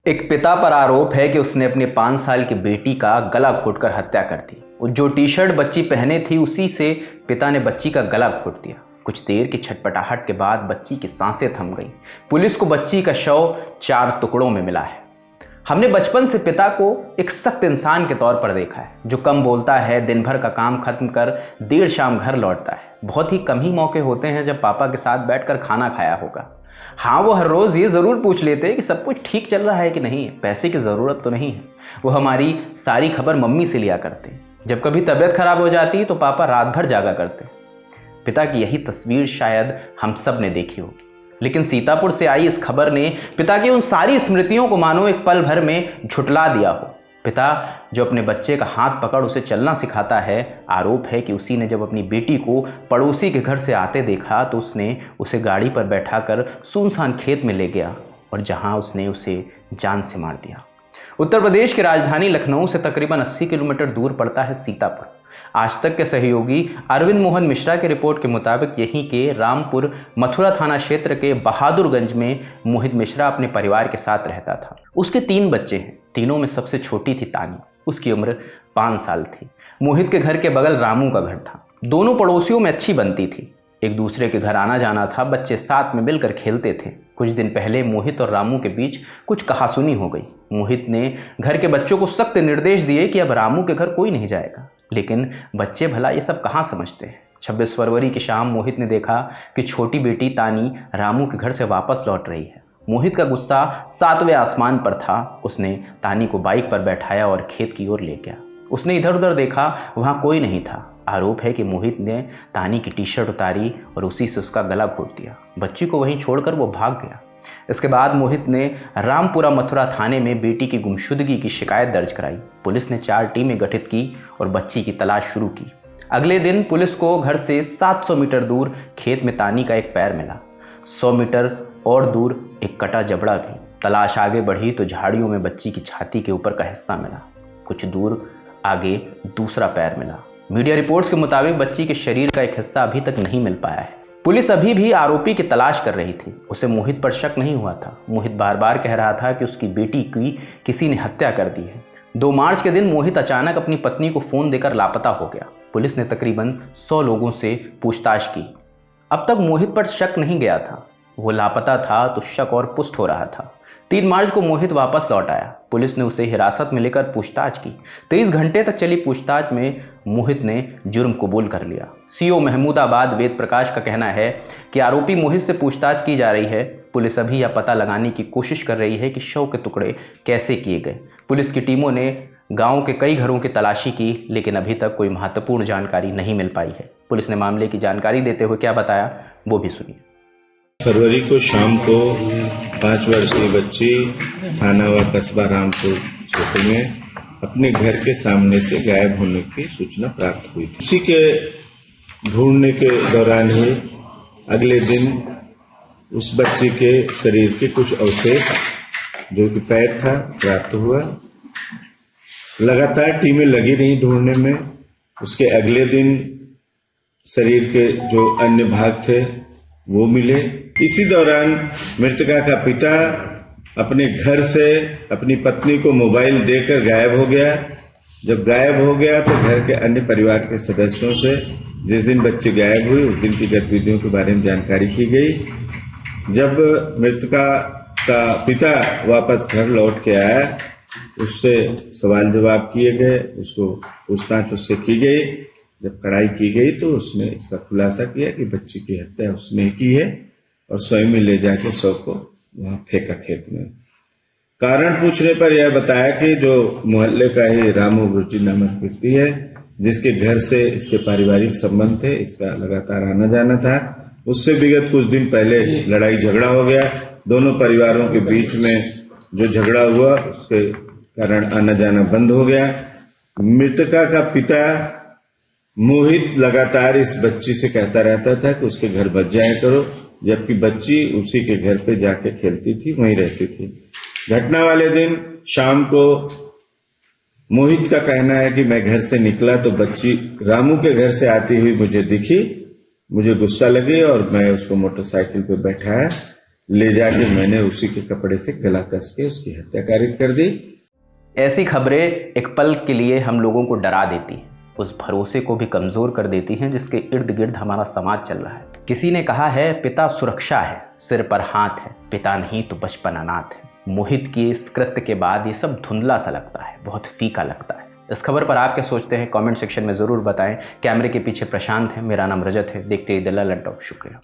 एक पिता पर आरोप है कि उसने अपने 5 साल की बेटी का गला घोंटकर हत्या कर दी। जो टी शर्ट बच्ची पहने थी उसी से पिता ने बच्ची का गला घोंट दिया। कुछ देर की छटपटाहट के बाद बच्ची की सांसें थम गई। पुलिस को बच्ची का शव 4 टुकड़ों में मिला है। हमने बचपन से पिता को एक सख्त इंसान के तौर पर देखा है, जो कम बोलता है, दिन भर का काम खत्म कर देर शाम घर लौटता है। बहुत ही कम ही मौके होते हैं जब पापा के साथ बैठकर खाना खाया होगा। हाँ, वो हर रोज़ ये ज़रूर पूछ लेते हैं कि सब कुछ ठीक चल रहा है कि नहीं है, पैसे की ज़रूरत तो नहीं है। वो हमारी सारी खबर मम्मी से लिया करते। जब कभी तबीयत खराब हो जाती तो पापा रात भर जागा करते। पिता की यही तस्वीर शायद हम सब ने देखी होगी, लेकिन सीतापुर से आई इस खबर ने पिता की उन सारी स्मृतियों को मानो एक पल भर में झुठला दिया हो। पिता जो अपने बच्चे का हाथ पकड़ उसे चलना सिखाता है, आरोप है कि उसी ने जब अपनी बेटी को पड़ोसी के घर से आते देखा तो उसने उसे गाड़ी पर बैठाकर सुनसान खेत में ले गया और जहां उसने उसे जान से मार दिया। उत्तर प्रदेश की राजधानी लखनऊ से तकरीबन 80 किलोमीटर दूर पड़ता है सीतापुर। आज तक के सहयोगी अरविंद मोहन मिश्रा की रिपोर्ट के मुताबिक यहीं के रामपुर मथुरा थाना क्षेत्र के बहादुरगंज में मोहित मिश्रा अपने परिवार के साथ रहता था। उसके 3 बच्चे हैं। तीनों में सबसे छोटी थी तानी। उसकी उम्र 5 साल थी। मोहित के घर के बगल रामू का घर था। दोनों पड़ोसियों में अच्छी बनती थी, एक दूसरे के घर आना जाना था। बच्चे साथ में मिलकर खेलते थे। कुछ दिन पहले मोहित और रामू के बीच कुछ कहासुनी हो गई। मोहित ने घर के बच्चों को सख्त निर्देश दिए कि अब रामू के घर कोई नहीं जाएगा, लेकिन बच्चे भला ये सब कहाँ समझते हैं। 26 फरवरी की शाम मोहित ने देखा कि छोटी बेटी तानी रामू के घर से वापस लौट रही है। मोहित का गुस्सा 7वें आसमान पर था। उसने तानी को बाइक पर बैठाया और खेत की ओर ले गया। उसने इधर उधर देखा, वहाँ कोई नहीं था। आरोप है कि मोहित ने तानी की टी शर्ट उतारी और उसी से उसका गला घोंट दिया। बच्ची को वहीं छोड़कर वो भाग गया। इसके बाद मोहित ने रामपुरा मथुरा थाने में बेटी की गुमशुदगी की शिकायत दर्ज कराई। पुलिस ने 4 टीमें गठित की और बच्ची की तलाश शुरू की। अगले दिन पुलिस को घर से 700 मीटर दूर खेत में तानी का एक पैर मिला। 100 मीटर और दूर एक कटा जबड़ा भी। तलाश आगे बढ़ी तो झाड़ियों में बच्ची की छाती के ऊपर का हिस्सा मिला। कुछ दूर आगे दूसरा पैर मिला। मीडिया रिपोर्ट्स के मुताबिक बच्ची के शरीर का एक हिस्सा अभी तक नहीं मिल पाया है। पुलिस अभी भी आरोपी की तलाश कर रही थी। उसे मोहित पर शक नहीं हुआ था। मोहित बार बार कह रहा था कि उसकी बेटी की किसी ने हत्या कर दी है। 2 मार्च के दिन मोहित अचानक अपनी पत्नी को फ़ोन देकर लापता हो गया। पुलिस ने तकरीबन 100 लोगों से पूछताछ की। अब तक मोहित पर शक नहीं गया था। वो लापता था तो शक और पुष्ट हो रहा था। 3 मार्च को मोहित वापस लौट आया। पुलिस ने उसे हिरासत में लेकर पूछताछ की। 23 घंटे तक चली पूछताछ में मोहित ने जुर्म कबूल कर लिया। सीओ महमूदाबाद वेद प्रकाश का कहना है कि आरोपी मोहित से पूछताछ की जा रही है। पुलिस अभी यह पता लगाने की कोशिश कर रही है कि शव के टुकड़े कैसे किए गए। पुलिस की टीमों ने गांव के कई घरों की तलाशी की, लेकिन अभी तक कोई महत्वपूर्ण जानकारी नहीं मिल पाई है। पुलिस ने मामले की जानकारी देते हुए क्या बताया, वो भी सुनिए। फरवरी को शाम को 5 वर्षीय बच्ची थाना व कस्बा रामपुर क्षेत्र में अपने घर के सामने से गायब होने की सूचना प्राप्त हुई। उसी के ढूंढने के दौरान ही अगले दिन उस बच्ची के शरीर के कुछ अवशेष, जो कि पैर था, प्राप्त हुआ। लगातार टीमें लगी रही ढूंढने में। उसके अगले दिन शरीर के जो अन्य भाग थे वो मिले। इसी दौरान मृतका का पिता अपने घर से अपनी पत्नी को मोबाइल देकर गायब हो गया। जब गायब हो गया तो घर के अन्य परिवार के सदस्यों से जिस दिन बच्ची गायब हुई उस दिन की गतिविधियों के बारे में जानकारी की गई। जब मृतका का पिता वापस घर लौट के आया, उससे सवाल जवाब किए गए, उसको पूछताछ उससे की गई। जब कड़ाई की गई तो उसने इसका खुलासा किया कि बच्ची की हत्या उसने की है और स्वयं में ले जाकर शव को वहां फेंका खेत में। कारण पूछने पर यह बताया कि जो मोहल्ले का ही रामू गुर्जी नामक व्यक्ति है, जिसके घर से इसके पारिवारिक संबंध थे, इसका लगातार आना जाना था, उससे विगत कुछ दिन पहले लड़ाई झगड़ा हो गया। दोनों परिवारों के बीच में जो झगड़ा हुआ उसके कारण आना जाना बंद हो गया। मृतका का पिता मोहित लगातार इस बच्ची से कहता रहता था कि उसके घर बच जाया करो, जबकि बच्ची उसी के घर पे जाके खेलती थी, वहीं रहती थी। घटना वाले दिन शाम को मोहित का कहना है कि मैं घर से निकला तो बच्ची रामू के घर से आती हुई मुझे दिखी। मुझे गुस्सा लगी और मैं उसको मोटरसाइकिल पे बैठाया। ले जाके मैंने उसी के कपड़े से गला कस के उसकी हत्या कारित कर दी। ऐसी खबरें एक पल के लिए हम लोगों को डरा देती हैं, उस भरोसे को भी कमजोर कर देती हैं जिसके इर्द गिर्द हमारा समाज चल रहा है। किसी ने कहा है पिता सुरक्षा है, सिर पर हाथ है, पिता नहीं तो बचपन अनाथ है। मोहित की इस कृत्य के बाद ये सब धुंधला सा लगता है, बहुत फीका लगता है। इस खबर पर आप क्या सोचते हैं कमेंट सेक्शन में ज़रूर बताएं। कैमरे के पीछे प्रशांत है, मेरा नाम रजत है। देखते रहिए दिल लट्टू। शुक्रिया।